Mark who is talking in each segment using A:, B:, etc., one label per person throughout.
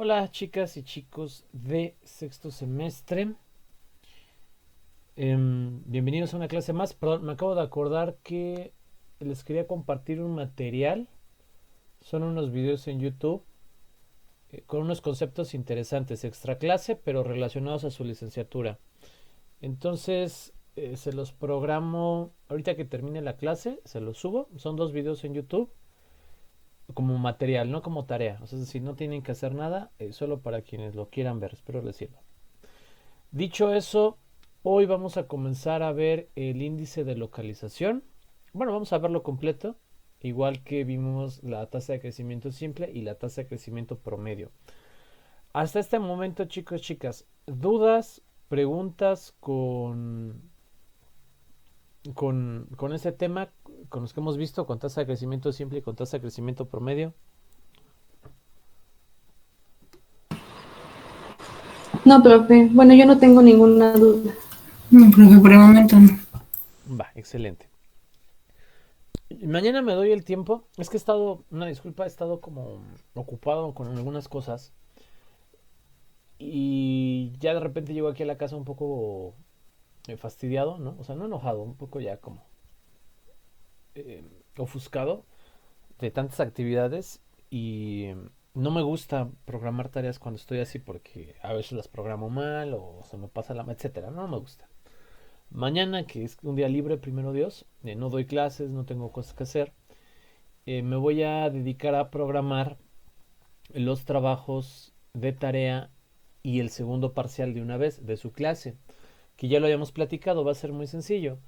A: Hola chicas y chicos de sexto semestre. Bienvenidos a una clase más. Perdón, me acabo de acordar que les quería compartir un material. Son unos videos en YouTube con unos conceptos interesantes, extra clase, pero relacionados a su licenciatura. Entonces, se los programo ahorita que termine la clase, se los subo. Son dos videos en YouTube como material, no como tarea. O sea, es decir, no tienen que hacer nada, solo para quienes lo quieran ver. Espero les sirva. Dicho eso, hoy vamos a comenzar a ver el índice de localización. Bueno, vamos a verlo completo, igual que vimos la tasa de crecimiento simple y la tasa de crecimiento promedio. Hasta este momento, chicos, chicas, dudas, preguntas con este tema, con los que hemos visto, con tasa de crecimiento simple y con tasa de crecimiento promedio.
B: No, profe. Bueno, yo no tengo ninguna duda.
C: No, profe, por el momento no.
A: Va, excelente. Mañana me doy el tiempo. Es que he estado, una disculpa, he estado como ocupado con algunas cosas. Y ya de repente llego aquí a la casa un poco fastidiado, ¿no? O sea, no enojado, un poco ya como eh, ofuscado de tantas actividades. Y no me gusta programar tareas cuando estoy así porque a veces las programo mal o se me pasa la, etcétera. No me gusta. Mañana, que es un día libre, primero Dios, no doy clases, no tengo cosas que hacer. Me voy a dedicar a programar los trabajos de tarea y el segundo parcial de una vez de su clase, que ya lo habíamos platicado, va a ser muy sencillo.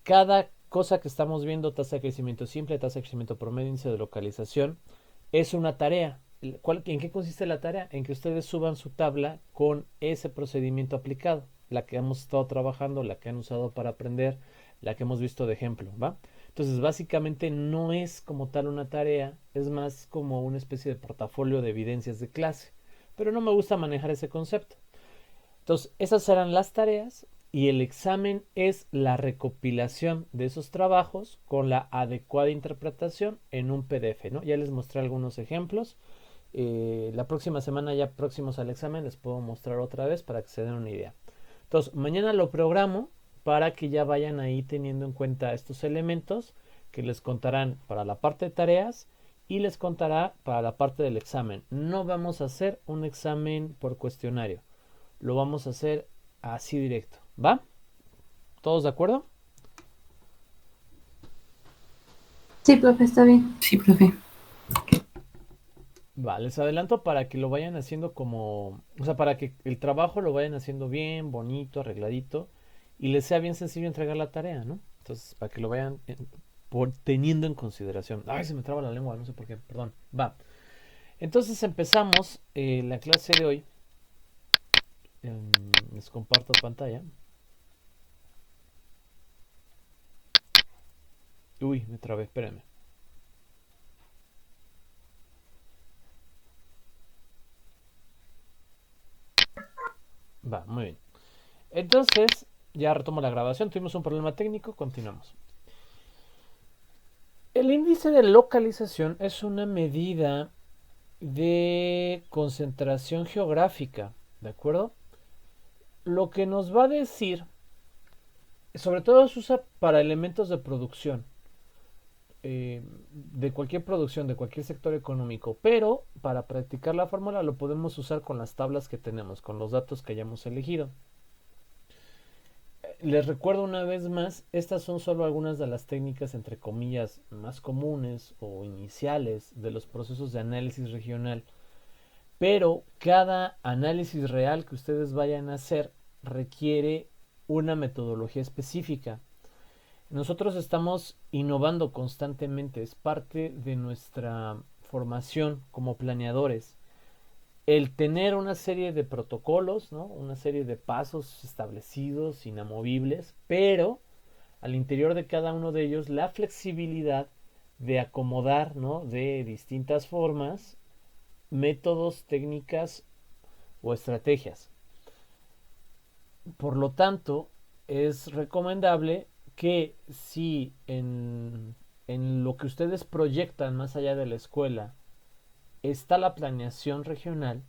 A: Cada cosa que estamos viendo, tasa de crecimiento simple, tasa de crecimiento promedio, índice de localización, es una tarea. ¿En qué consiste la tarea? En que ustedes suban su tabla con ese procedimiento aplicado, la que hemos estado trabajando, la que han usado para aprender, la que hemos visto de ejemplo, ¿va? Entonces, básicamente no es como tal una tarea, es más como una especie de portafolio de evidencias de clase, pero no me gusta manejar ese concepto. Entonces, esas serán las tareas y el examen es la recopilación de esos trabajos con la adecuada interpretación en un PDF, ¿no? Ya les mostré algunos ejemplos. La próxima semana, ya próximos al examen, les puedo mostrar otra vez para que se den una idea. Entonces, mañana lo programo para que ya vayan ahí teniendo en cuenta estos elementos que les contarán para la parte de tareas y les contará para la parte del examen. No vamos a hacer un examen por cuestionario, lo vamos a hacer así directo, ¿va? ¿Todos de acuerdo?
B: Sí, profe, está bien.
C: Sí, profe.
A: Va, les adelanto para que lo vayan haciendo como, o sea, para que el trabajo lo vayan haciendo bien, bonito, arregladito y les sea bien sencillo entregar la tarea, ¿no? Entonces, para que lo vayan teniendo en consideración. Ay, se me traba la lengua, no sé por qué, perdón. Va. Entonces empezamos la clase de hoy. Les comparto pantalla. Uy, me trabé, espérenme. Va, muy bien. Entonces, ya retomo la grabación. Tuvimos un problema técnico, continuamos. El índice de localización es una medida de concentración geográfica, ¿de acuerdo? Lo que nos va a decir, sobre todo se usa para elementos de producción, de cualquier producción, de cualquier sector económico, pero para practicar la fórmula lo podemos usar con las tablas que tenemos, con los datos que hayamos elegido. Les recuerdo una vez más, estas son solo algunas de las técnicas entre comillas más comunes o iniciales de los procesos de análisis regional, pero cada análisis real que ustedes vayan a hacer requiere una metodología específica. Nosotros estamos innovando constantemente, es parte de nuestra formación como planeadores. El tener una serie de protocolos, ¿no? Una serie de pasos establecidos, inamovibles, pero al interior de cada uno de ellos la flexibilidad de acomodar, ¿no? De distintas formas, métodos, técnicas o estrategias. Por lo tanto, es recomendable que si en lo que ustedes proyectan más allá de la escuela está la planeación regional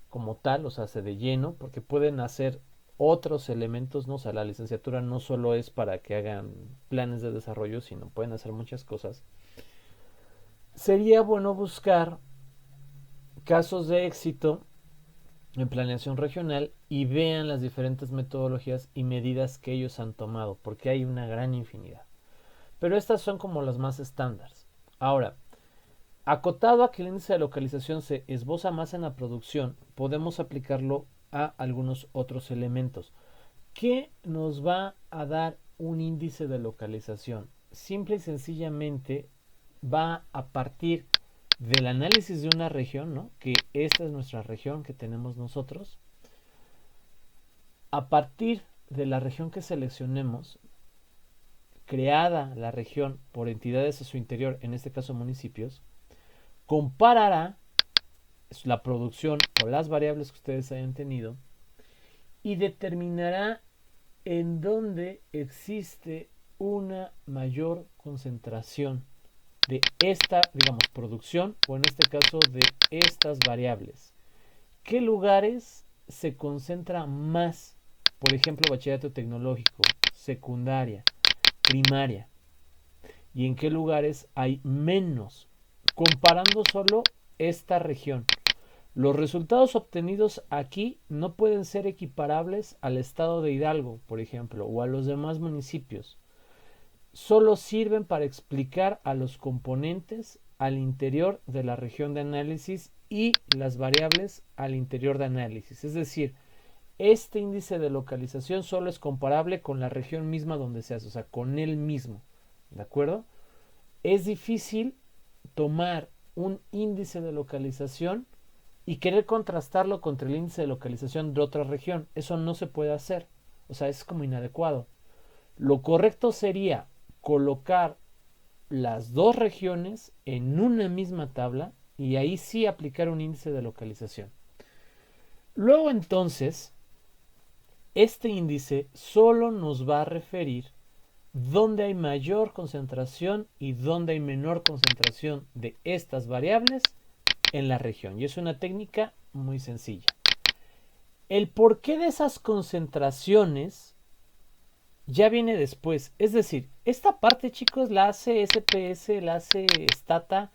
A: como tal, o sea, hace de lleno, porque pueden hacer otros elementos, ¿no? O sea, la licenciatura no solo es para que hagan planes de desarrollo, sino pueden hacer muchas cosas. Sería bueno buscar casos de éxito en planeación regional y vean las diferentes metodologías y medidas que ellos han tomado, porque hay una gran infinidad. Pero estas son como las más estándares. Ahora, acotado a que el índice de localización se esboza más en la producción, podemos aplicarlo a algunos otros elementos. ¿Qué nos va a dar un índice de localización? Simple y sencillamente va a partir del análisis de una región, ¿no? Que esta es nuestra región que tenemos nosotros. A partir de la región que seleccionemos, creada la región por entidades a su interior, en este caso municipios, comparará la producción o las variables que ustedes hayan tenido y determinará en dónde existe una mayor concentración de esta, digamos, producción o en este caso de estas variables. ¿Qué lugares se concentra más? Por ejemplo, bachillerato tecnológico, secundaria, primaria. ¿Y en qué lugares hay menos? Comparando solo esta región. Los resultados obtenidos aquí no pueden ser equiparables al estado de Hidalgo, por ejemplo, o a los demás municipios. Solo sirven para explicar a los componentes al interior de la región de análisis y las variables al interior de análisis. Es decir, este índice de localización solo es comparable con la región misma donde se hace, o sea, con él mismo. ¿De acuerdo? Es difícil tomar un índice de localización y querer contrastarlo contra el índice de localización de otra región. Eso no se puede hacer. O sea, es como inadecuado. Lo correcto sería colocar las dos regiones en una misma tabla y ahí sí aplicar un índice de localización. Luego entonces, este índice solo nos va a referir dónde hay mayor concentración y dónde hay menor concentración de estas variables en la región. Y es una técnica muy sencilla. El porqué de esas concentraciones ya viene después. Es decir, esta parte, chicos, la hace SPS, la hace Stata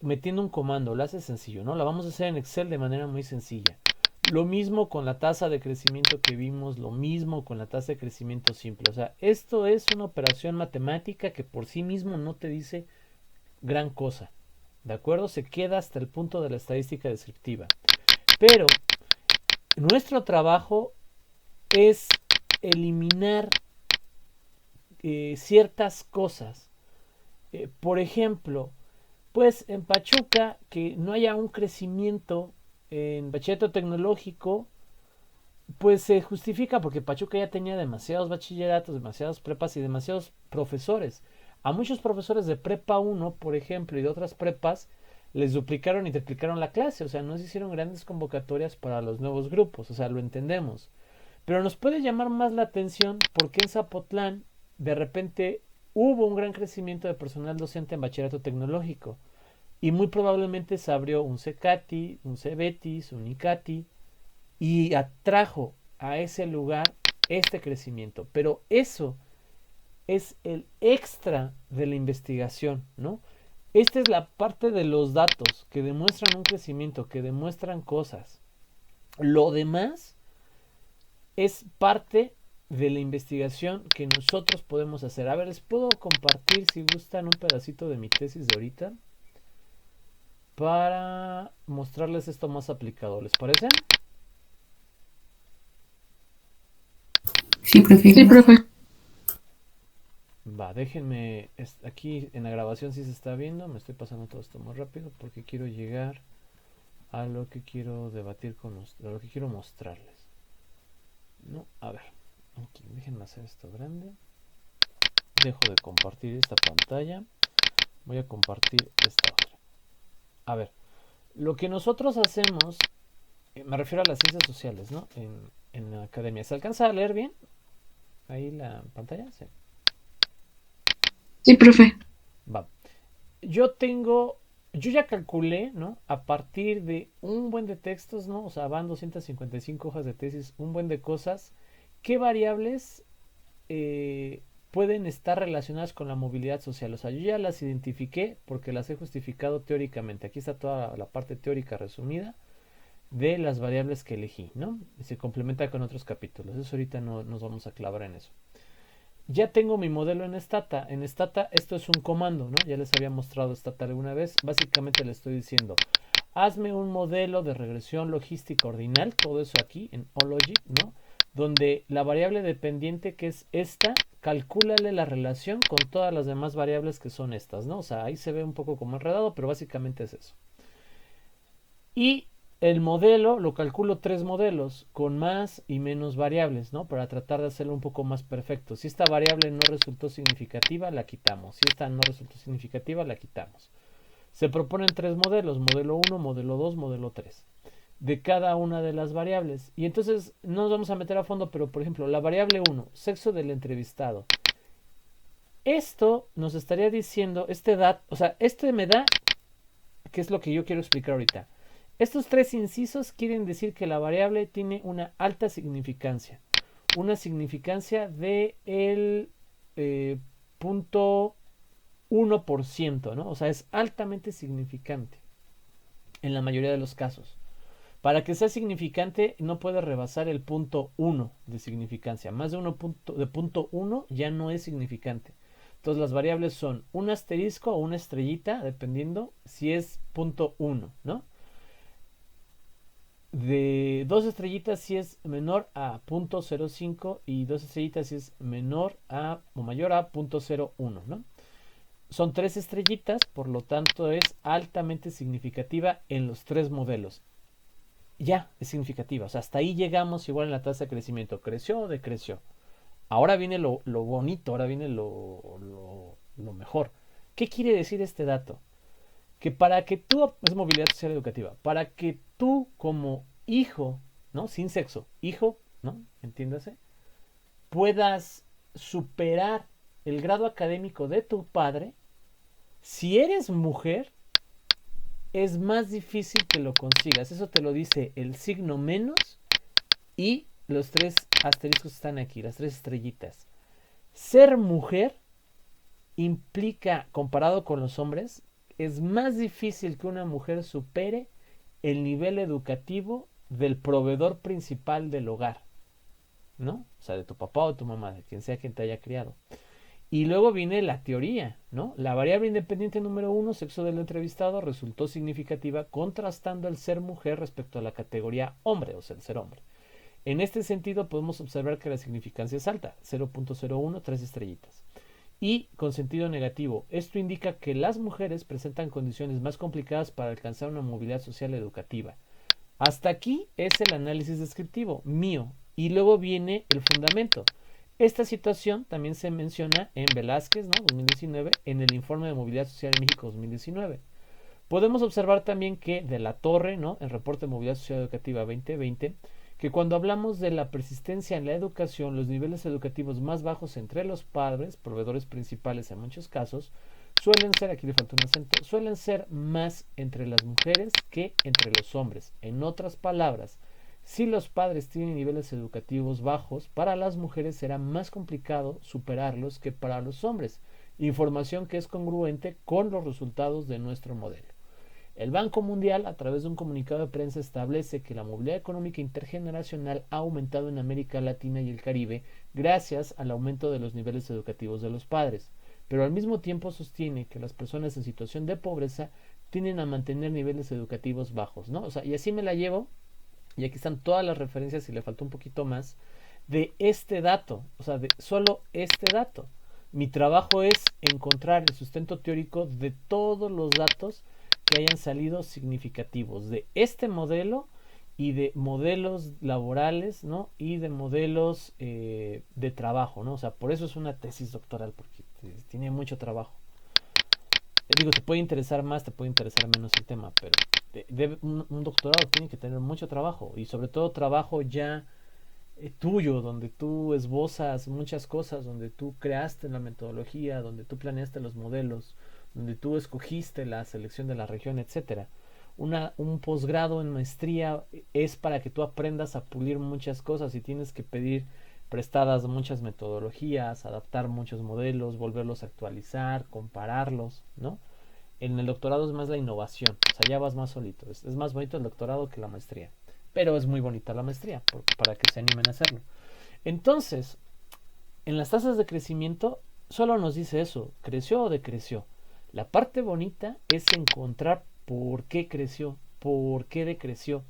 A: metiendo un comando, la hace sencillo, ¿no? La vamos a hacer en Excel de manera muy sencilla. Lo mismo con la tasa de crecimiento que vimos, lo mismo con la tasa de crecimiento simple. O sea, esto es una operación matemática que por sí mismo no te dice gran cosa. ¿De acuerdo? Se queda hasta el punto de la estadística descriptiva. Pero nuestro trabajo es eliminar ciertas cosas. Por ejemplo, pues en Pachuca, que no haya un crecimiento en bachillerato tecnológico, pues se justifica porque Pachuca ya tenía demasiados bachilleratos, demasiadas prepas y demasiados profesores. A muchos profesores de prepa 1, por ejemplo, y de otras prepas, les duplicaron y triplicaron la clase. O sea, no se hicieron grandes convocatorias para los nuevos grupos. O sea, lo entendemos. Pero nos puede llamar más la atención porque en Zapotlán, de repente, hubo un gran crecimiento de personal docente en bachillerato tecnológico. Y muy probablemente se abrió un CECATI, un CEBETIS, un ICATI, y atrajo a ese lugar este crecimiento. Pero eso es el extra de la investigación, ¿no? Esta es la parte de los datos que demuestran un crecimiento, que demuestran cosas. Lo demás es parte de la investigación que nosotros podemos hacer. A ver, les puedo compartir, si gustan, un pedacito de mi tesis de ahorita para mostrarles esto más aplicado. ¿Les parece?
C: Sí, profe.
B: Sí, profe.
A: Va, déjenme, aquí en la grabación sí se está viendo, me estoy pasando todo esto muy rápido porque quiero llegar a lo que quiero debatir con ustedes, a lo que quiero mostrarles. No, a ver, aquí, déjenme hacer esto grande. Dejo de compartir esta pantalla, voy a compartir esta otra. A ver, lo que nosotros hacemos, me refiero a las ciencias sociales, ¿no? En la academia. ¿Se alcanza a leer bien ahí la pantalla? Sí.
B: Sí, profe.
A: Va. Yo tengo yo ya calculé, ¿no? A partir de un buen de textos, ¿no? O sea, van 255 hojas de tesis, un buen de cosas, ¿qué variables pueden estar relacionadas con la movilidad social? O sea, yo ya las identifiqué porque las he justificado teóricamente. Aquí está toda la parte teórica resumida de las variables que elegí, ¿no? Y se complementa con otros capítulos. Eso ahorita no nos vamos a clavar en eso. Ya tengo mi modelo en Stata. En Stata esto es un comando, ¿no? Ya les había mostrado Stata alguna vez. Básicamente le estoy diciendo, hazme un modelo de regresión logística ordinal, todo eso aquí en Ologic, ¿no? Donde la variable dependiente que es esta, calcúlale la relación con todas las demás variables que son estas, ¿no? O sea, ahí se ve un poco como enredado, pero básicamente es eso. Y el modelo lo calculo tres modelos con más y menos variables, ¿no? Para tratar de hacerlo un poco más perfecto. Si esta variable no resultó significativa, la quitamos. Si esta no resultó significativa, la quitamos. Se proponen tres modelos, modelo 1, modelo 2, modelo 3, de cada una de las variables. Y entonces no nos vamos a meter a fondo, pero por ejemplo, la variable 1, sexo del entrevistado. Esto nos estaría diciendo, este dato, o sea, este me da, que es lo que yo quiero explicar ahorita. Estos tres incisos quieren decir que la variable tiene una alta significancia. Una significancia de el punto 1%, ¿no? O sea, es altamente significante en la mayoría de los casos. Para que sea significante no puede rebasar el punto 1 de significancia. Más de, de punto 1 ya no es significante. Entonces las variables son un asterisco o una estrellita, dependiendo si es punto 1, ¿no? De dos estrellitas si es menor a 0.05 y dos estrellitas si es menor a o mayor a 0.01, ¿no? Son tres estrellitas, por lo tanto es altamente significativa en los tres modelos. Ya es significativa, o sea, hasta ahí llegamos igual en la tasa de crecimiento. ¿Creció o decreció? Ahora viene lo bonito, ahora viene lo mejor. ¿Qué quiere decir este dato? Que para que tú, es movilidad social educativa, para que tú como hijo, ¿no? Sin sexo, hijo, ¿no? Entiéndase, puedas superar el grado académico de tu padre, si eres mujer, es más difícil que lo consigas. Eso te lo dice el signo menos y los tres asteriscos están aquí, las tres estrellitas. Ser mujer implica, comparado con los hombres, es más difícil que una mujer supere el nivel educativo del proveedor principal del hogar, ¿no? O sea, de tu papá o tu mamá, de quien sea quien te haya criado. Y luego viene la teoría, ¿no? La variable independiente número 1, sexo del entrevistado, resultó significativa contrastando el ser mujer respecto a la categoría hombre, o sea, el ser hombre. En este sentido podemos observar que la significancia es alta, 0.01, 3 estrellitas. Y con sentido negativo, esto indica que las mujeres presentan condiciones más complicadas para alcanzar una movilidad social educativa. Hasta aquí es el análisis descriptivo mío y luego viene el fundamento. Esta situación también se menciona en Velázquez, ¿no? 2019, en el informe de movilidad social en México 2019. Podemos observar también que de la Torre, ¿no? El reporte de movilidad social educativa 2020, que cuando hablamos de la persistencia en la educación, los niveles educativos más bajos entre los padres, proveedores principales en muchos casos, suelen ser, aquí le falta un acento, suelen ser más entre las mujeres que entre los hombres. En otras palabras, si los padres tienen niveles educativos bajos, para las mujeres será más complicado superarlos que para los hombres. Información que es congruente con los resultados de nuestro modelo. El Banco Mundial, a través de un comunicado de prensa, establece que la movilidad económica intergeneracional ha aumentado en América Latina y el Caribe gracias al aumento de los niveles educativos de los padres, pero al mismo tiempo sostiene que las personas en situación de pobreza tienden a mantener niveles educativos bajos, ¿no? O sea, y así me la llevo, y aquí están todas las referencias, y le faltó un poquito más, de este dato, o sea, de solo este dato. Mi trabajo es encontrar el sustento teórico de todos los datos que hayan salido significativos de este modelo y de modelos laborales, ¿no? Y de modelos de trabajo, ¿no? O sea, por eso es una tesis doctoral, porque tiene mucho trabajo. Digo, te puede interesar más, te puede interesar menos el tema, pero un doctorado tiene que tener mucho trabajo y sobre todo trabajo ya tuyo, donde tú esbozas muchas cosas, donde tú creaste la metodología, donde tú planeaste los modelos, donde tú escogiste la selección de la región, etcétera. Un posgrado en maestría es para que tú aprendas a pulir muchas cosas y tienes que pedir prestadas muchas metodologías, adaptar muchos modelos, volverlos a actualizar, compararlos, ¿no? En el doctorado es más la innovación, o sea, ya vas más solito. Es más bonito el doctorado que la maestría, pero es muy bonita la maestría para que se animen a hacerlo. Entonces, en las tasas de crecimiento solo nos dice eso, creció o decreció. La parte bonita es encontrar por qué creció, por qué decreció,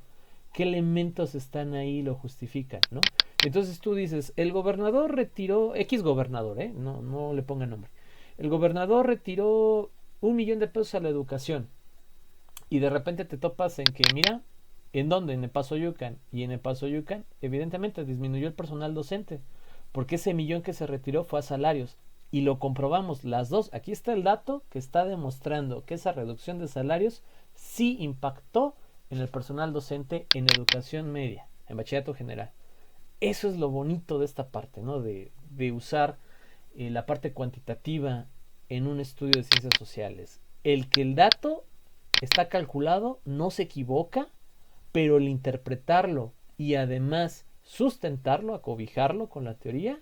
A: qué elementos están ahí y lo justifican, ¿no? Entonces tú dices, el gobernador retiró, X gobernador, no le ponga nombre. El gobernador retiró 1 millón de pesos a la educación y de repente te topas en que, mira, ¿en dónde? En Epazoyucan. Y en Epazoyucan, evidentemente, disminuyó el personal docente, porque ese millón que se retiró fue a salarios. Y lo comprobamos las dos. Aquí está el dato que está demostrando que esa reducción de salarios sí impactó en el personal docente en educación media, en bachillerato general. Eso es lo bonito de esta parte, ¿no? De usar la parte cuantitativa en un estudio de ciencias sociales. El que el dato está calculado, no se equivoca, pero el interpretarlo y además sustentarlo, acobijarlo con la teoría,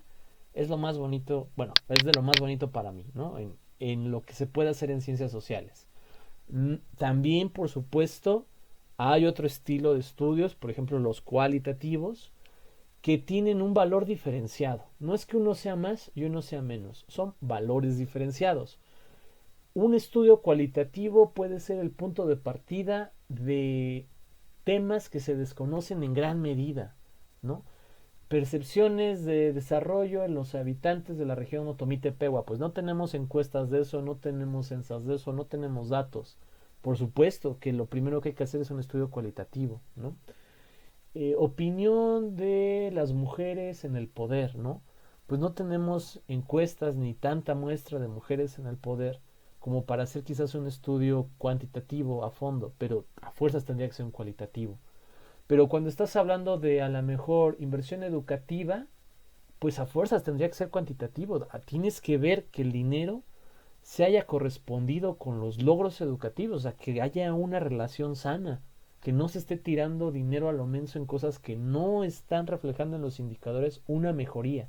A: es lo más bonito, bueno, es de lo más bonito para mí, ¿no? En lo que se puede hacer en ciencias sociales. También, por supuesto, hay otro estilo de estudios, por ejemplo, los cualitativos, que tienen un valor diferenciado. No es que uno sea más y uno sea menos, son valores diferenciados. Un estudio cualitativo puede ser el punto de partida de temas que se desconocen en gran medida, ¿no? Percepciones de desarrollo en los habitantes de la región Otomite-Pehua. Pues no tenemos encuestas de eso, no tenemos censas de eso, no tenemos datos. Por supuesto que lo primero que hay que hacer es un estudio cualitativo, ¿no? Opinión de las mujeres en el poder, ¿no? Pues no tenemos encuestas ni tanta muestra de mujeres en el poder como para hacer quizás un estudio cuantitativo a fondo, pero a fuerzas tendría que ser un cualitativo. Pero cuando estás hablando de a la mejor inversión educativa, pues a fuerzas tendría que ser cuantitativo. Tienes que ver que el dinero se haya correspondido con los logros educativos, o sea, que haya una relación sana, que no se esté tirando dinero a lo menso en cosas que no están reflejando en los indicadores una mejoría.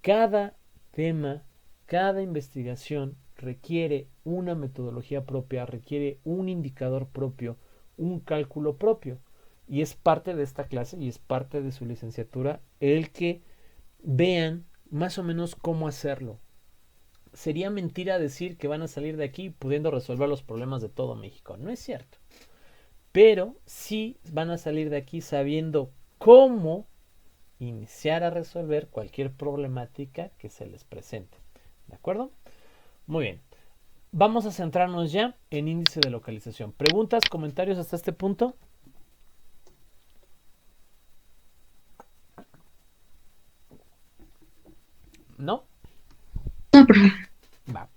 A: Cada tema, cada investigación requiere una metodología propia, requiere un indicador propio, un cálculo propio. Y es parte de esta clase y es parte de su licenciatura el que vean más o menos cómo hacerlo. Sería mentira decir que van a salir de aquí pudiendo resolver los problemas de todo México. No es cierto. Pero sí van a salir de aquí sabiendo cómo iniciar a resolver cualquier problemática que se les presente. ¿De acuerdo? Muy bien. Vamos a centrarnos ya en índice de localización. ¿Preguntas, comentarios hasta este punto? ¿No?
C: No, profe.
A: Va.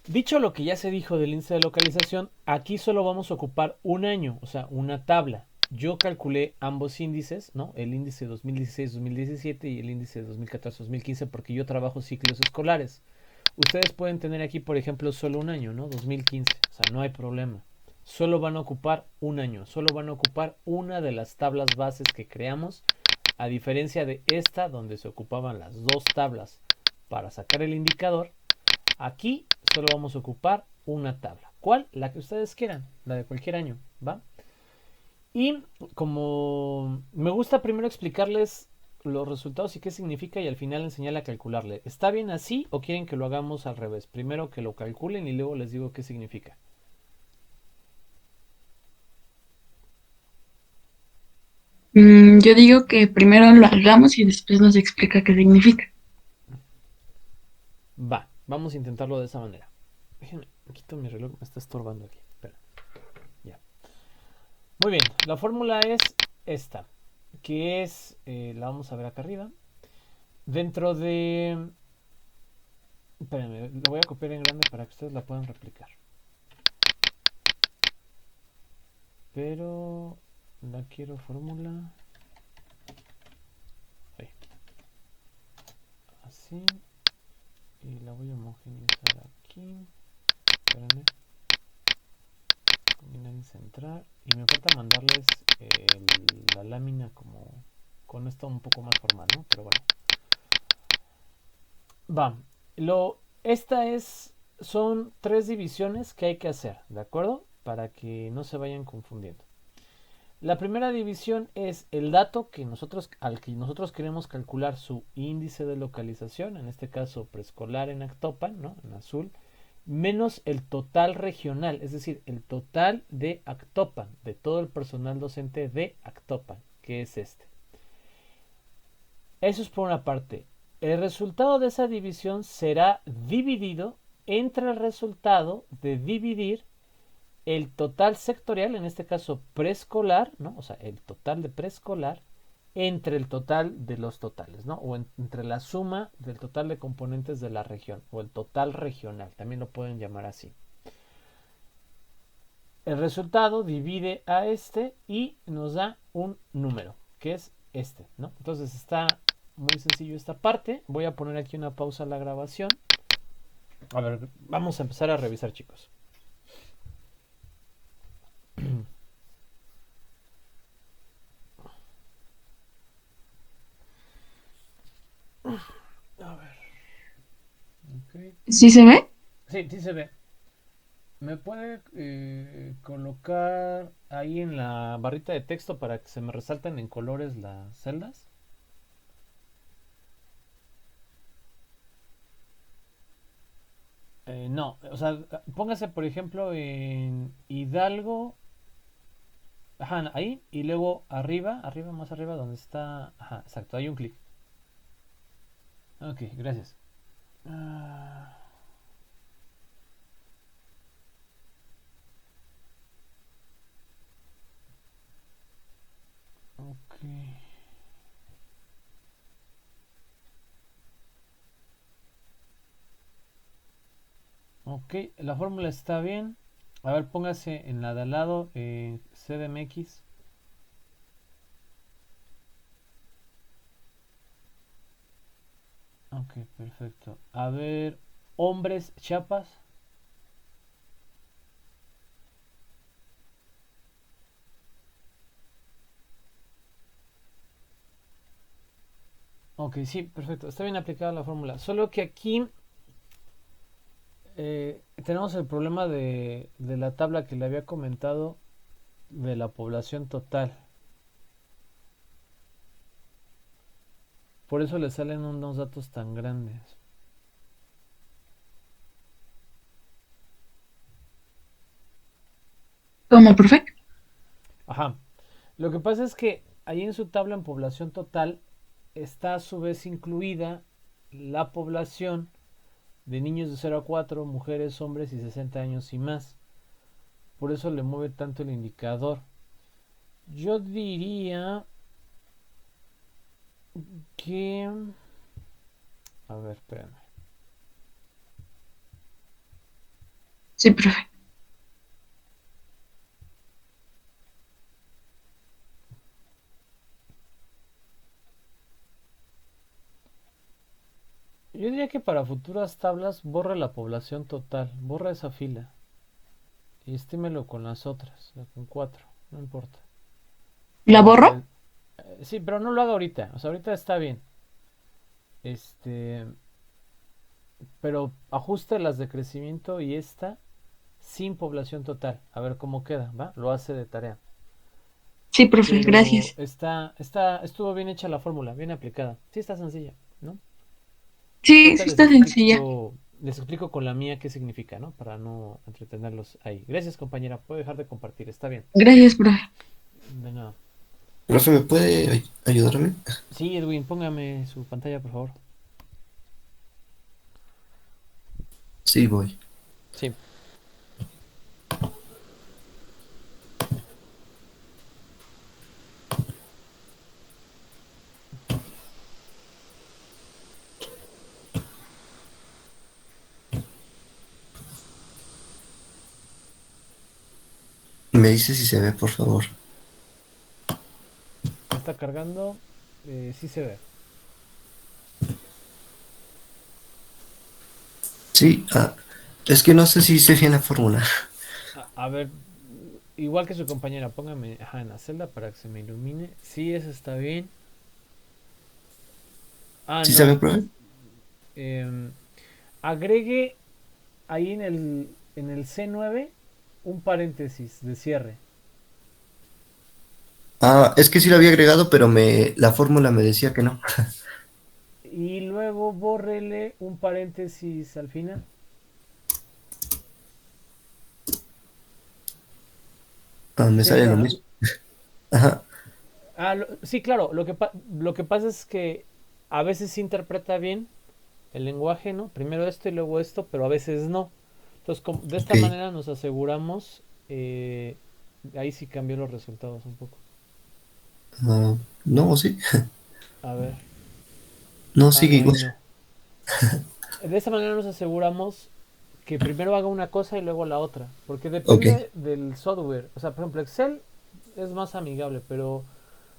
A: Dicho lo que ya se dijo del índice de localización, aquí solo vamos a ocupar un año, o sea, una tabla. Yo calculé ambos índices, ¿no? El índice 2016-2017 y el índice 2014-2015 porque yo trabajo ciclos escolares. Ustedes pueden tener aquí, por ejemplo, solo un año, ¿no? 2015, o sea, no hay problema. Solo van a ocupar un año, solo van a ocupar una de las tablas bases que creamos, a diferencia de esta donde se ocupaban las dos tablas para sacar el indicador. Aquí solo vamos a ocupar una tabla. ¿Cuál? La que ustedes quieran, la de cualquier año, ¿va? Y como me gusta primero explicarles los resultados y qué significa y al final enseñarle a calcularle. ¿Está bien así o quieren que lo hagamos al revés? Primero que lo calculen y luego les digo qué significa.
C: Yo digo que primero lo hagamos y después nos explica qué significa.
A: Va, vamos a intentarlo de esa manera. Déjenme, quito mi reloj, me está estorbando aquí. Espera. Ya. Muy bien, la fórmula es esta, que es, la vamos a ver acá arriba. Dentro de... Espérenme, lo voy a copiar en grande para que ustedes la puedan replicar. Pero la quiero fórmula. Ahí. Así. Y la voy a homogeneizar aquí. aquí. Espérame. Combinar y centrar. Y me falta mandarles la lámina como con esto un poco más formal, ¿no? Pero bueno. Va. Son 3 divisiones que hay que hacer, ¿de acuerdo? Para que no se vayan confundiendo. La primera división es el dato al que nosotros queremos calcular su índice de localización, en este caso preescolar en Actopan, ¿no? En azul, menos el total regional, es decir, el total de Actopan, de todo el personal docente de Actopan, que es este. Eso es por una parte. El resultado de esa división será dividido entre el resultado de dividir el total sectorial, en este caso preescolar, ¿no? O sea, el total de preescolar entre el total de los totales, ¿no? O entre la suma del total de componentes de la región, o el total regional, también lo pueden llamar así. El resultado divide a este y nos da un número, que es este, ¿no? Entonces está muy sencillo esta parte. Voy a poner aquí una pausa a la grabación. A ver, vamos a empezar a revisar, chicos. A ver. Okay.
C: ¿Sí se ve?
A: Sí, sí se ve. ¿Me puede colocar ahí en la barrita de texto para que se me resalten en colores las celdas? No, o sea, póngase por ejemplo en Hidalgo. Ajá, ahí. Y luego arriba, más arriba donde está. Ajá, exacto, hay un clic. Ok, gracias. Ah, ok. Ok, la fórmula está bien. A ver, póngase en la de al lado, CDMX. Ok, perfecto. A ver, hombres Chiapas. Ok, sí, perfecto. Está bien aplicada la fórmula. Solo que aquí tenemos el problema de la tabla que le había comentado de la población total. Por eso le salen unos datos tan grandes.
C: ¿Cómo, profe?
A: Ajá. Lo que pasa es que ahí en su tabla en población total está a su vez incluida la población de niños de 0 a 4, mujeres, hombres y 60 años y más. Por eso le mueve tanto el indicador. Yo diría que... A ver, espérame.
C: Sí, profe.
A: Yo diría que para futuras tablas borre la población total, borra esa fila y estímelo con las otras, con 4, no importa.
C: ¿La
A: Para que...
C: borro?
A: sí, pero no lo haga ahorita, o sea, ahorita está bien. Este, pero ajuste las de crecimiento y esta sin población total, a ver cómo queda, ¿va? Lo hace de tarea.
C: Sí, profe,
A: Pero
C: gracias.
A: estuvo bien hecha la fórmula, bien aplicada. Sí está sencilla, ¿no?
C: Sí,
A: Ahorita
C: sí está sencilla.
A: les explico con la mía qué significa, ¿no? Para no entretenerlos ahí. Gracias, compañera. Puedo dejar de compartir, está bien.
C: Gracias, profe.
A: De nada.
D: Profe, ¿me puede ayudarme?
A: Sí, Edwin, póngame su pantalla, por favor.
D: Sí, voy.
A: Sí.
D: Me dice si se ve, por favor.
A: Ya está cargando. Sí se ve.
D: Sí, Es que no sé si hice bien la fórmula.
A: A ver, igual que su compañera, póngame en la celda para que se me ilumine. Sí, eso está bien. Ah,
D: ¿Sí
A: no.
D: sabe, profe?
A: em, Agregue ahí en el C9 un paréntesis de cierre.
D: Ah, es que sí lo había agregado, pero la fórmula me decía que no.
A: Y luego bórrele un paréntesis al final.
D: Ah, me
A: Sí
D: sale
A: entra,
D: lo
A: ¿no?
D: mismo. Ajá,
A: Sí, claro, lo que pasa es que a veces se interpreta bien el lenguaje, ¿no? Primero esto y luego esto, pero a veces no. Entonces, de
D: ok.
A: esta manera nos aseguramos, ahí sí cambió los resultados un poco.
D: Ah, no, sí.
A: A ver,
D: No,
A: ah,
D: sigue
A: no, ahí
D: igual.
A: no. De esta manera nos aseguramos que primero haga una cosa y luego la otra, porque
D: Ok,
A: depende del software. O sea, por ejemplo, Excel es más amigable, pero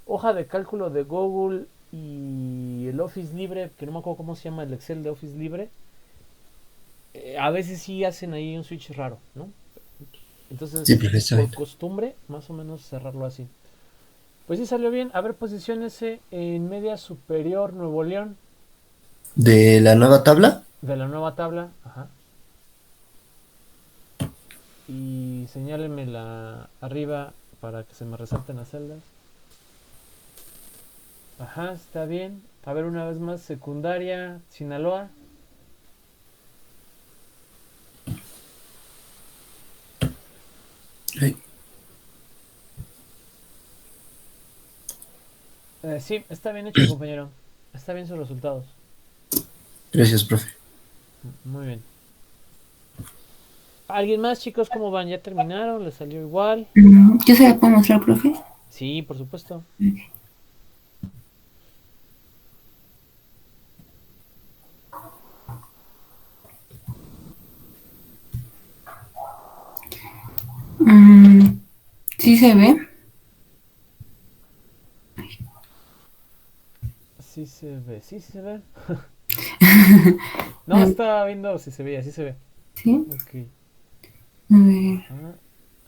A: hoja de cálculo de Google y el Office Libre, que no me acuerdo cómo se llama el Excel de Office Libre, a veces sí hacen ahí un switch raro, ¿no?
D: sí,
A: Entonces,
D: profe, está bien.
A: por costumbre, más o menos cerrarlo así. Pues sí salió bien. A ver, posiciónese en media superior Nuevo León
D: ¿De la nueva tabla?
A: de la nueva tabla. Ajá. Y señáleme la arriba para que se me resalten las celdas. Ajá, está bien. A ver, una vez más, secundaria, Sinaloa.
D: Ay,
A: Sí, está bien hecho, compañero. Está bien sus resultados.
D: gracias, profe.
A: Muy bien. ¿Alguien más, chicos? ¿Cómo van? ¿Ya terminaron? ¿Les salió igual?
C: ¿Yo se la puedo mostrar, profe?
A: Sí, por supuesto.
C: Mm, ¿Sí se ve?
A: Sí se ve, sí se ve.
C: A
A: No,
C: ver,
A: estaba viendo si se veía, sí se ve.
C: ¿sí?
A: Ok.
C: A ver.
A: Ajá.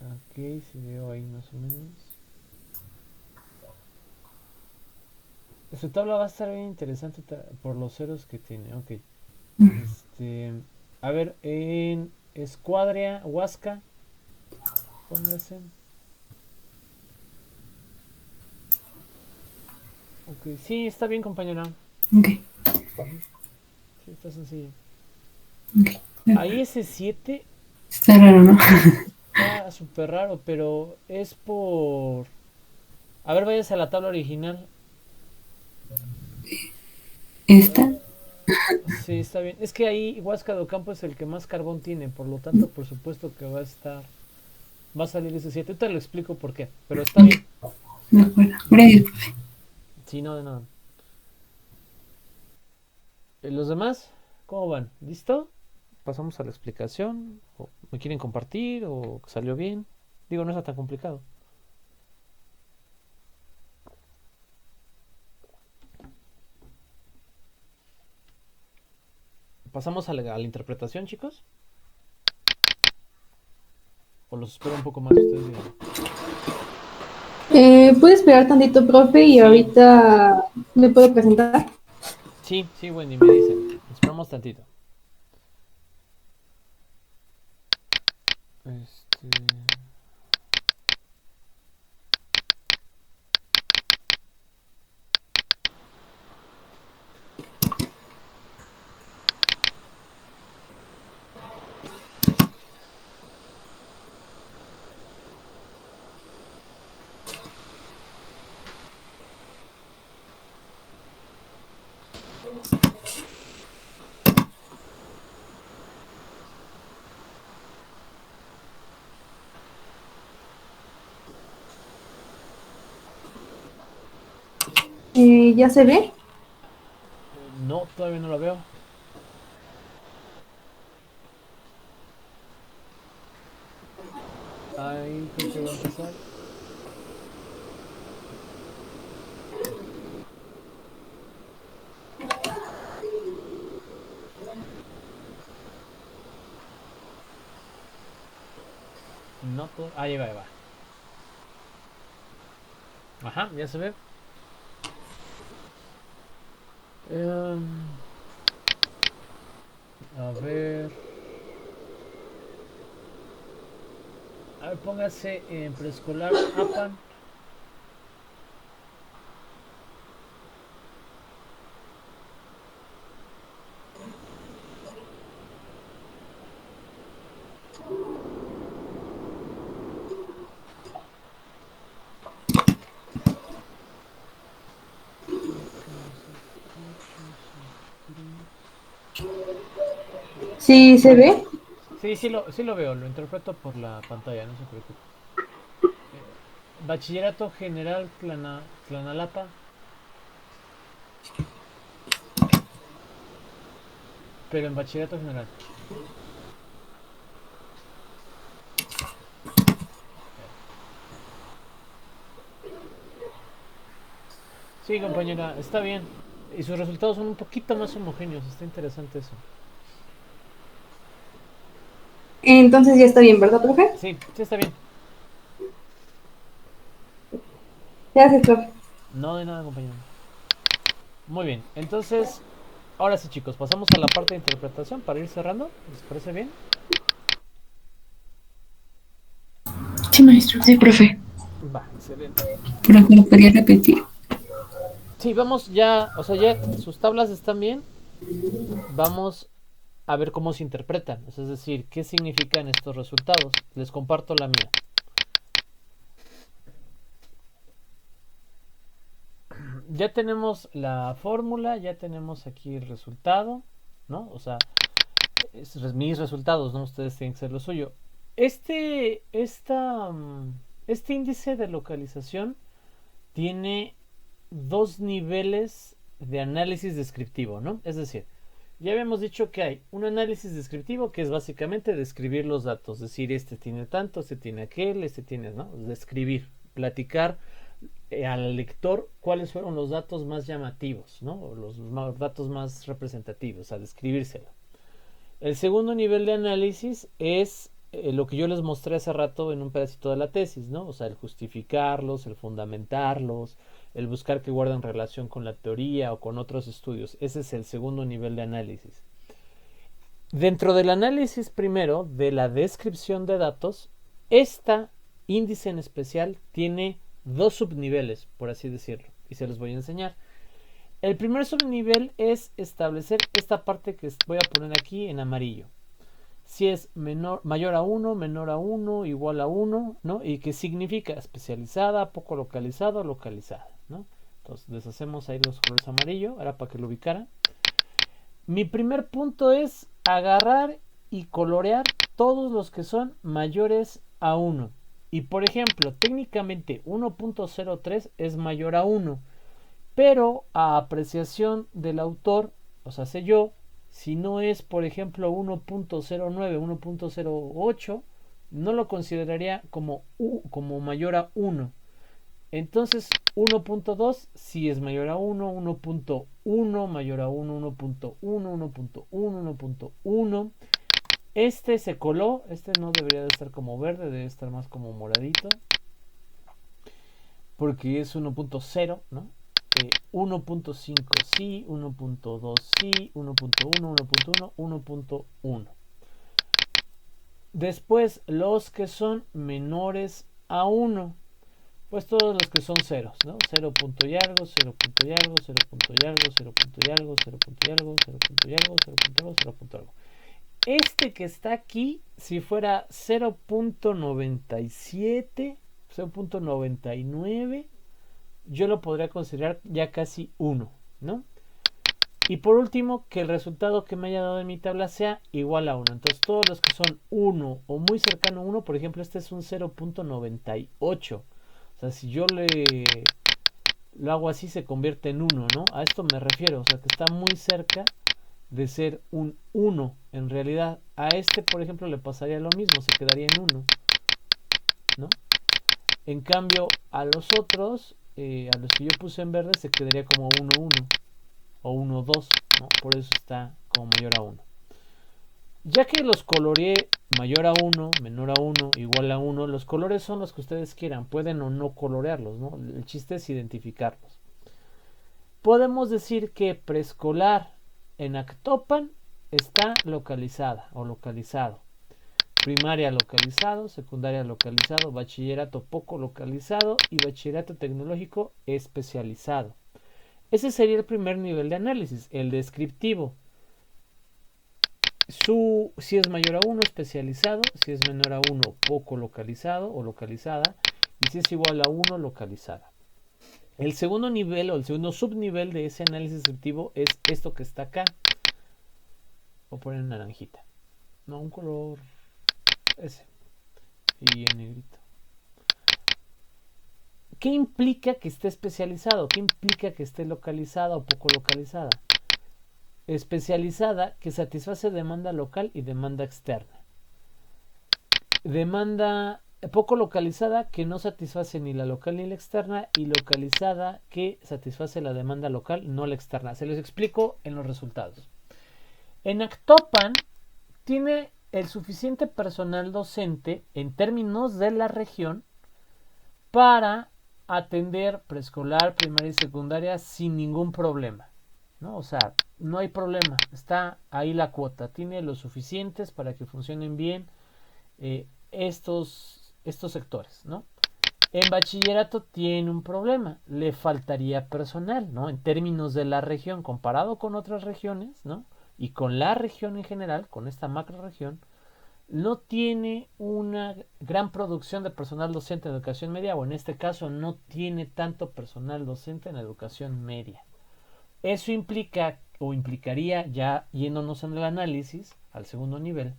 A: Ok, se veo ahí más o menos. Su tabla va a estar bien interesante por los ceros que tiene. Ok. Este. A ver, en Escuadria, Huasca, póngase. Ok, sí, está bien, compañera.
C: Ok,
A: Ujú, sí, está sencillo.
C: ok.
A: Ahí ese 7
C: Está raro, ¿no?
A: está súper raro, pero es por... A ver, váyase a la tabla original.
C: Esta.
A: Sí, está bien. Es que ahí Huasca de Ocampo es el que más carbón tiene, por lo tanto, por supuesto que va a estar... Va a salir ese 7. Ahorita le explico por qué, pero está
C: Ok,
A: bien.
C: de acuerdo.
A: Ujú.
C: Gracias, profe.
A: Sí, no, de nada. ¿Los demás? ¿Cómo van? ¿Listo? Pasamos a la explicación. ¿O me quieren compartir? ¿O salió bien? Digo, no está tan complicado. ¿Pasamos a la interpretación, chicos? ¿O los espero un poco más? Ustedes díganme.
B: ¿Puede esperar tantito, profe? Y
A: Sí,
B: ahorita me puedo presentar.
A: sí, sí, Wendy, me dicen. Esperamos tantito. Este...
B: ¿Ya se ve?
A: no, todavía no lo veo. Ahí creo que va a empezar. Ahí va, ahí va. Ajá, ya se ve. Em, a ver. A ver, póngase en preescolar APAN.
B: Sí, se ve.
A: Sí, sí lo veo, lo interpreto por la pantalla, no se preocupe. Bachillerato General Tlanalapa. Pero en bachillerato general. Sí, compañera, está bien. Y sus resultados son un poquito más homogéneos. Está interesante eso.
B: Entonces ya está bien, ¿verdad, profe?
A: Sí, sí está bien.
B: Gracias, profe.
A: No de nada, compañero. Muy bien. Entonces, ahora sí, chicos, pasamos a la parte de interpretación para ir cerrando. ¿Les parece bien?
C: Sí, maestro. Sí, profe.
A: Va, excelente.
C: Pero me lo podría repetir.
A: Sí, vamos ya, o sea, ya sus tablas están bien. Vamos a ver cómo se interpretan. Es decir, qué significan estos resultados. Les comparto la mía. Ya tenemos la fórmula, ya tenemos aquí el resultado, ¿no? O sea, mis resultados, ¿no? Ustedes tienen que ser lo suyo. Este índice de localización tiene dos niveles de análisis descriptivo, ¿no? Es decir, ya habíamos dicho que hay un análisis descriptivo que es básicamente describir los datos, decir, este tiene tanto, este tiene aquel, este tiene, ¿no? Describir, platicar al lector cuáles fueron los datos más llamativos, ¿no? O los datos más representativos, a describírselo. El segundo nivel de análisis es lo que yo les mostré hace rato en un pedacito de la tesis, ¿no? O sea, el justificarlos, el fundamentarlos, el buscar que guarden relación con la teoría o con otros estudios. Ese es el segundo nivel de análisis. Dentro del análisis primero de la descripción de datos, esta índice en especial tiene dos subniveles, por así decirlo, y se los voy a enseñar. El primer subnivel es establecer esta parte que voy a poner aquí en amarillo. Si es mayor a 1, menor a 1, igual a 1, ¿no? Y que significa especializada, poco localizada o localizada, ¿no? Entonces deshacemos ahí los colores amarillo, ahora para que lo ubicara. Mi primer punto es agarrar y colorear todos los que son mayores a 1. Y por ejemplo, técnicamente 1.03 es mayor a 1. Pero a apreciación del autor, o sea, sé yo, si no es, por ejemplo, 1.09, 1.08, no lo consideraría como mayor a 1. Entonces, 1.2 sí es mayor a 1, 1.1 mayor a 1, 1.1, 1.1, 1.1. Este se coló, este no debería de estar como verde, debe estar más como moradito. Porque es 1.0, ¿no? 1.5 sí, 1.2 sí, 1.1, 1.1, 1.1. Después, los que son menores a 1, pues todos los que son ceros, ¿no? 0 punto y algo, 0 punto y algo, 0 punto y algo, 0 punto y algo, 0 punto y algo, 0 punto y algo, 0 punto y algo, 0 punto y algo. Este que está aquí, si fuera 0.97, 0.99, yo lo podría considerar ya casi 1, ¿no? Y por último, que el resultado que me haya dado en mi tabla sea igual a 1. Entonces, todos los que son 1 o muy cercano a 1, por ejemplo, este es un 0.98. O sea, si yo lo hago así, se convierte en 1, ¿no? A esto me refiero, o sea, que está muy cerca de ser un 1. En realidad, a este, por ejemplo, le pasaría lo mismo, se quedaría en 1, ¿no? En cambio, a los otros, a los que yo puse en verde, se quedaría como 1.1 o 1.2, ¿no? Por eso está como mayor a 1. Ya que los coloreé mayor a 1, menor a 1, igual a 1. Los colores son los que ustedes quieran, pueden o no colorearlos, ¿no? El chiste es identificarlos. Podemos decir que preescolar en Actopan está localizada o localizado. Primaria localizado, secundaria localizado, bachillerato poco localizado y bachillerato tecnológico especializado. Ese sería el primer nivel de análisis, el descriptivo. Si es mayor a 1, especializado, si es menor a 1, poco localizado o localizada, y si es igual a 1, localizada. El segundo nivel o el segundo subnivel de ese análisis descriptivo es esto que está acá. Voy a poner en naranjita. No, un color ese. Y en negrito. ¿Qué implica que esté especializado? ¿Qué implica que esté localizada o poco localizada? Especializada, que satisface demanda local y demanda externa. Demanda poco localizada, que no satisface ni la local ni la externa, y localizada, que satisface la demanda local, no la externa. Se los explico en los resultados. En Actopan tiene el suficiente personal docente en términos de la región para atender preescolar, primaria y secundaria sin ningún problema, ¿no? O sea, no hay problema, está ahí la cuota, tiene los suficientes para que funcionen bien estos sectores, ¿no? En bachillerato tiene un problema, le faltaría personal, ¿no? En términos de la región, comparado con otras regiones, ¿no? Y con la región en general, con esta macro región, no tiene una gran producción de personal docente en educación media, o en este caso no tiene tanto personal docente en educación media. Eso implica o implicaría, ya yéndonos en el análisis al segundo nivel,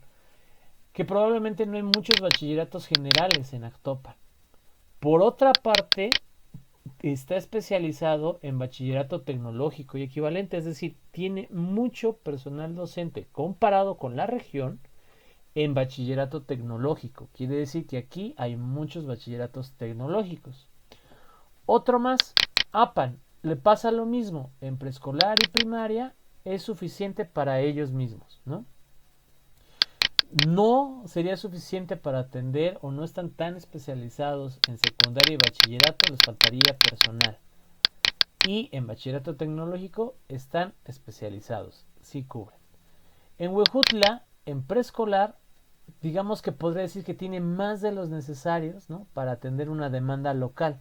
A: que probablemente no hay muchos bachilleratos generales en Actopan. Por otra parte, está especializado en bachillerato tecnológico y equivalente, es decir, tiene mucho personal docente comparado con la región en bachillerato tecnológico. Quiere decir que aquí hay muchos bachilleratos tecnológicos. Otro más, APAN, le pasa lo mismo. En preescolar y primaria es suficiente para ellos mismos, ¿no? No sería suficiente para atender o no están tan especializados en secundaria y bachillerato, les faltaría personal. Y en bachillerato tecnológico están especializados, sí cubren. En Huejutla, en preescolar, digamos que podría decir que tiene más de los necesarios, ¿no? Para atender una demanda local.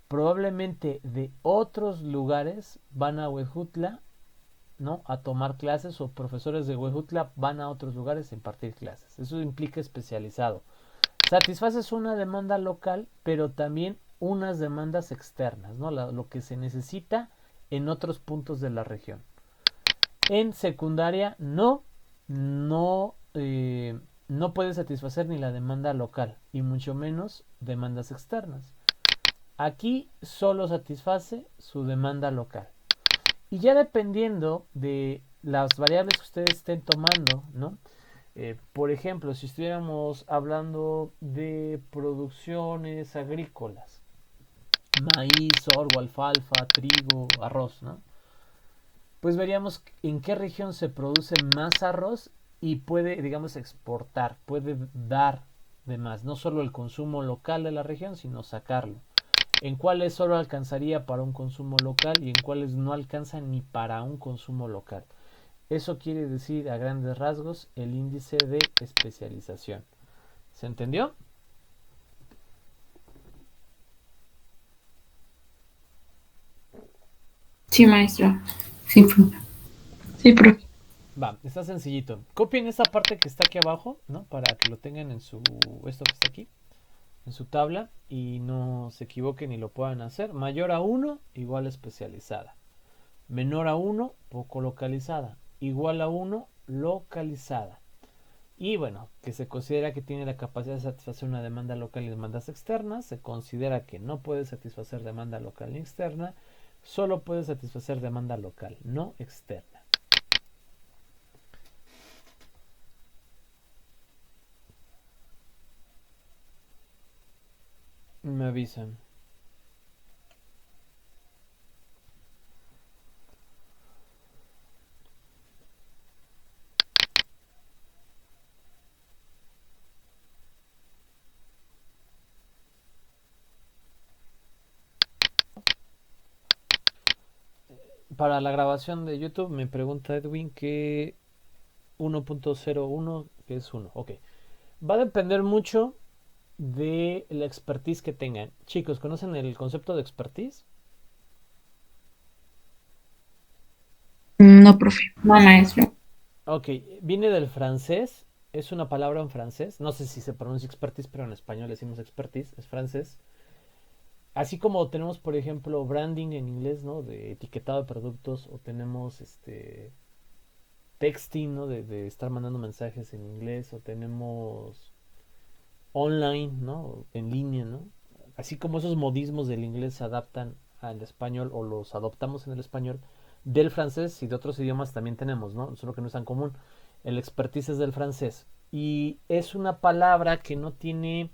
A: Probablemente de otros lugares van a Huejutla, ¿no? A tomar clases, o profesores de Huejutla van a otros lugares a impartir clases. Eso implica especializado. Satisfaces una demanda local, pero también unas demandas externas, ¿no? Lo que se necesita en otros puntos de la región. En secundaria no puede satisfacer ni la demanda local y mucho menos demandas externas. Aquí solo satisface su demanda local. Y ya dependiendo de las variables que ustedes estén tomando, ¿no? Por ejemplo, si estuviéramos hablando de producciones agrícolas, maíz, sorgo, alfalfa, trigo, arroz, ¿no? Pues veríamos en qué región se produce más arroz y puede, digamos, exportar, puede dar de más, no solo el consumo local de la región, sino sacarlo. En cuáles solo alcanzaría para un consumo local y en cuáles no alcanza ni para un consumo local. Eso quiere decir a grandes rasgos el índice de especialización. ¿Se entendió?
C: Sí, maestro. Sí, profe. Sí, profe.
A: Va, está sencillito. Copien esa parte que está aquí abajo, ¿no? Para que lo tengan en esto que está aquí, en su tabla, y no se equivoquen y lo puedan hacer. Mayor a 1, igual especializada. Menor a 1, poco localizada. Igual a 1, localizada. Y bueno, que se considera que tiene la capacidad de satisfacer una demanda local y demandas externas. Se considera que no puede satisfacer demanda local ni externa. Solo puede satisfacer demanda local, no externa. Me avisan. Para la grabación de YouTube me pregunta Edwin que 1.01 que es 1. Ok. Va a depender mucho de la expertise que tengan. Chicos, ¿conocen el concepto de expertise?
C: No, profe. No, maestro.
A: Ok, viene del francés, es una palabra en francés, no sé si se pronuncia expertise, pero en español decimos expertise, es francés. Así como tenemos, por ejemplo, branding en inglés, ¿no? De etiquetado de productos, o tenemos texting, ¿no? De estar mandando mensajes en inglés, o tenemos online, ¿no? En línea, ¿no? Así como esos modismos del inglés se adaptan al español o los adoptamos en el español, del francés y de otros idiomas también tenemos, ¿no? Solo que no es tan común. El expertise es del francés y es una palabra que no tiene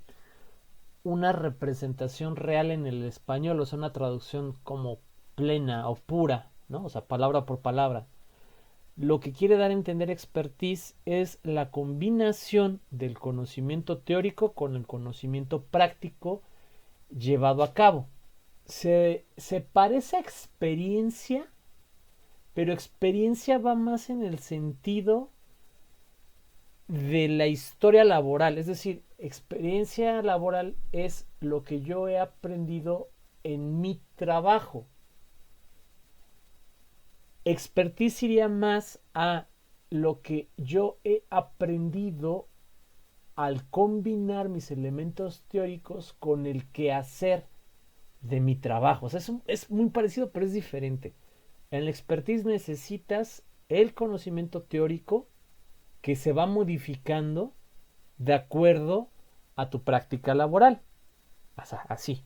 A: una representación real en el español, o sea, una traducción como plena o pura, ¿no? O sea, palabra por palabra. Lo que quiere dar a entender expertise es la combinación del conocimiento teórico con el conocimiento práctico llevado a cabo. Se parece a experiencia, pero experiencia va más en el sentido de la historia laboral. Es decir, experiencia laboral es lo que yo he aprendido en mi trabajo. Expertise iría más a lo que yo he aprendido al combinar mis elementos teóricos con el quehacer de mi trabajo. O sea, es muy parecido, pero es diferente. En la expertise necesitas el conocimiento teórico que se va modificando de acuerdo a tu práctica laboral. O sea, así.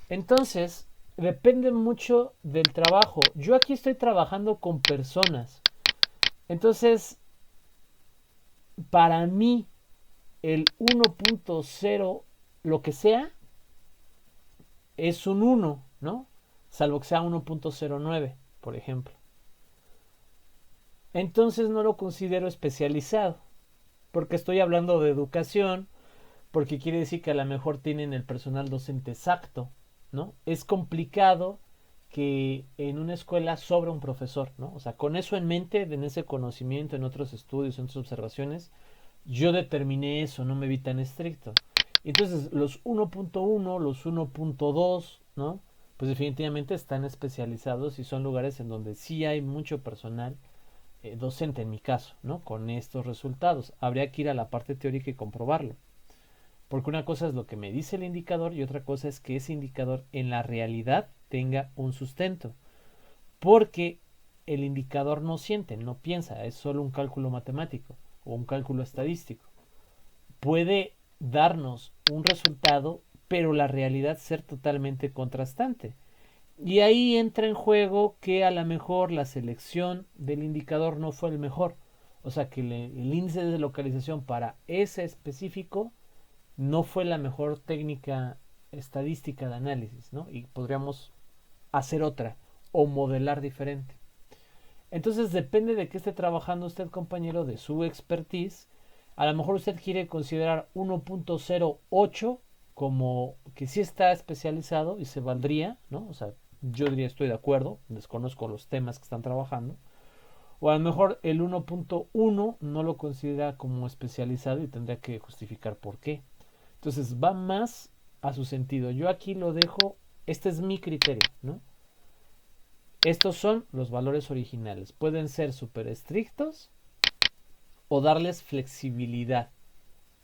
A: Entonces, depende mucho del trabajo. Yo aquí estoy trabajando con personas. Entonces, para mí, el 1.0, lo que sea, es un 1, ¿no? Salvo que sea 1.09, por ejemplo. Entonces no lo considero especializado, porque estoy hablando de educación, porque quiere decir que a lo mejor tienen el personal docente exacto, ¿no? Es complicado que en una escuela sobre un profesor, ¿no? O sea, con eso en mente, en ese conocimiento, en otros estudios, en otras observaciones, yo determiné eso, no me vi tan estricto. Entonces, los 1.1, los 1.2, ¿no? Pues definitivamente están especializados y son lugares en donde sí hay mucho personal docente en mi caso, ¿no? Con estos resultados. Habría que ir a la parte teórica y comprobarlo. Porque una cosa es lo que me dice el indicador y otra cosa es que ese indicador en la realidad tenga un sustento. Porque el indicador no siente, no piensa, es solo un cálculo matemático o un cálculo estadístico. Puede darnos un resultado, pero la realidad ser totalmente contrastante. Y ahí entra en juego que a lo mejor la selección del indicador no fue el mejor. O sea que el índice de localización para ese específico no fue la mejor técnica estadística de análisis, ¿no? Y podríamos hacer otra o modelar diferente. Entonces depende de qué esté trabajando usted, compañero, de su expertise. A lo mejor usted quiere considerar 1.08 como que sí está especializado y se valdría, ¿no? O sea, yo diría estoy de acuerdo, desconozco los temas que están trabajando. O a lo mejor el 1.1 no lo considera como especializado y tendría que justificar por qué. Entonces va más a su sentido. Yo aquí lo dejo, este es mi criterio, ¿no? Estos son los valores originales. Pueden ser súper estrictos o darles flexibilidad.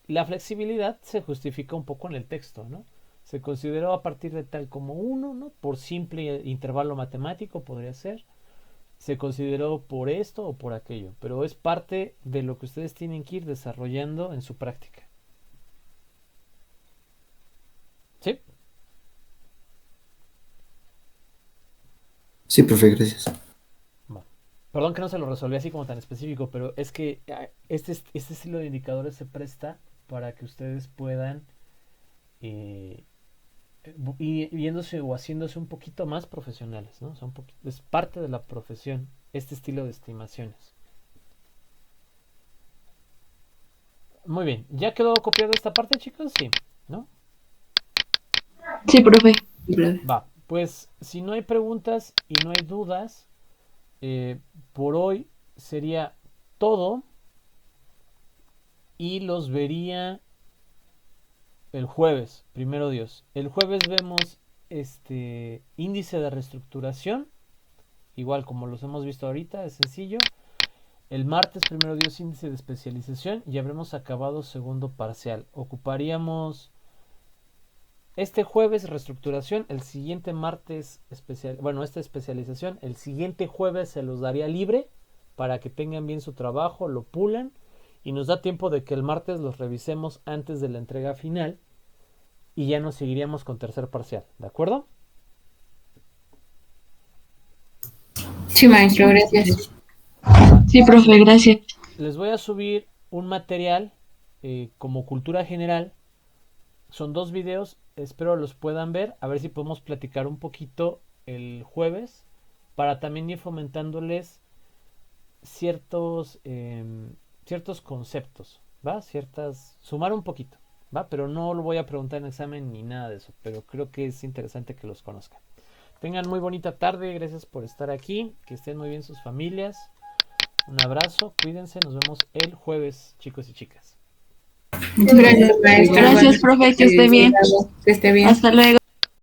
A: La flexibilidad se justifica un poco en el texto, ¿no? Se consideró a partir de tal como 1, ¿no? Por simple intervalo matemático podría ser. Se consideró por esto o por aquello, pero es parte de lo que ustedes tienen que ir desarrollando en su práctica. ¿Sí?
D: Sí, profe, gracias.
A: Bueno. Perdón que no se lo resolví así como tan específico, pero es que este estilo de indicadores se presta para que ustedes puedan eh, y viéndose o haciéndose un poquito más profesionales, ¿no? O sea, es parte de la profesión este estilo de estimaciones. Muy bien, ¿ya quedó copiada esta parte, chicos? Sí, ¿no?
C: Sí, profe.
A: Va, pues si no hay preguntas y no hay dudas, por hoy sería todo y los vería el jueves, primero Dios. El jueves vemos índice de reestructuración, igual como los hemos visto ahorita, es sencillo. El martes, primero Dios, índice de especialización y habremos acabado segundo parcial. Ocuparíamos este jueves reestructuración, el siguiente martes esta especialización, el siguiente jueves se los daría libre para que tengan bien su trabajo, lo pulan y nos da tiempo de que el martes los revisemos antes de la entrega final y ya nos seguiríamos con tercer parcial, ¿de acuerdo?
B: Sí, maestro, gracias.
C: Sí, profe, gracias.
A: Les voy a subir un material como cultura general. Son 2 videos, espero los puedan ver, a ver si podemos platicar un poquito el jueves para también ir fomentándoles ciertos conceptos, ¿va? Sumar un poquito, ¿va? Pero no lo voy a preguntar en examen ni nada de eso, pero creo que es interesante que los conozcan. Tengan muy bonita tarde, gracias por estar aquí, que estén muy bien sus familias. Un abrazo, cuídense, nos vemos el jueves, chicos y chicas.
B: Muchas gracias, maestro.
C: Gracias, profe, que esté bien.
B: Que esté bien.
C: Hasta luego.